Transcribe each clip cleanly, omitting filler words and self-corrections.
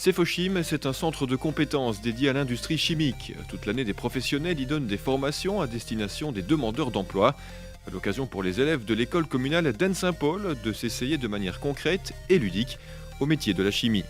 Cefochim, c'est un centre de compétences dédié à l'industrie chimique. Toute l'année, des professionnels y donnent des formations à destination des demandeurs d'emploi. L'occasion pour les élèves de l'école communale d'Anne-Saint-Paul de s'essayer de manière concrète et ludique au métier de la chimie.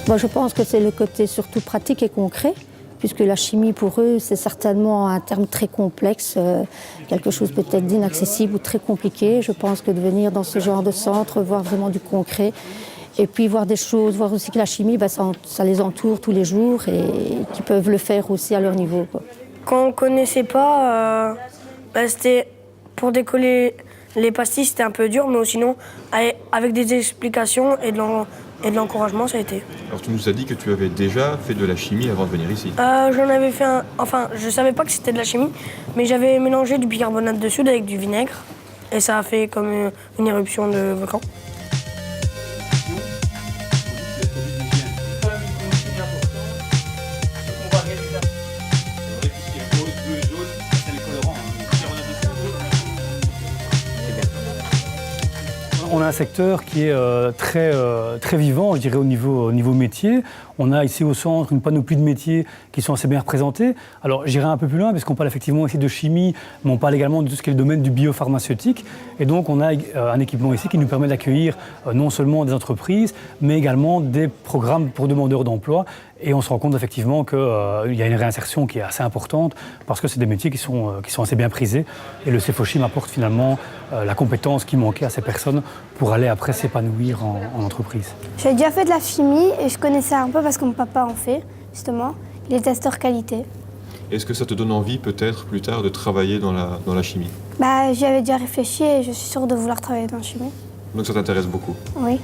Moi, je pense que c'est le côté surtout pratique et concret, puisque la chimie pour eux, c'est certainement un terme très complexe, quelque chose peut-être d'inaccessible ou très compliqué. Je pense que de venir dans ce genre de centre, voir vraiment du concret, et puis voir des choses, voir aussi que la chimie, ça les entoure tous les jours et qu'ils peuvent le faire aussi à leur niveau, quoi. Quand on ne connaissait pas, c'était pour décoller les pastilles, c'était un peu dur, mais sinon, avec des explications et de l'encouragement, ça a été. Alors tu nous as dit que tu avais déjà fait de la chimie avant de venir ici. J'en avais fait je savais pas que c'était de la chimie, mais j'avais mélangé du bicarbonate de soude avec du vinaigre, et ça a fait comme une éruption de volcan. On a un secteur qui est très vivant, je dirais, au niveau métier. On a ici au centre une panoplie de métiers qui sont assez bien représentés. Alors j'irai un peu plus loin, parce qu'on parle effectivement ici de chimie, mais on parle également de tout ce qui est le domaine du biopharmaceutique. Et donc on a un équipement ici qui nous permet d'accueillir non seulement des entreprises, mais également des programmes pour demandeurs d'emploi. Et on se rend compte effectivement qu'il y a une réinsertion qui est assez importante, parce que c'est des métiers qui sont assez bien prisés. Et le Cefochim apporte finalement la compétence qui manquait à ces personnes pour aller après s'épanouir en entreprise. J'ai déjà fait de la chimie et je connaissais un peu parce que mon papa en fait, justement. Il est testeur qualité. Est-ce que ça te donne envie peut-être plus tard de travailler dans la chimie? J'y avais déjà réfléchi et je suis sûre de vouloir travailler dans la chimie. Donc ça t'intéresse beaucoup? Oui.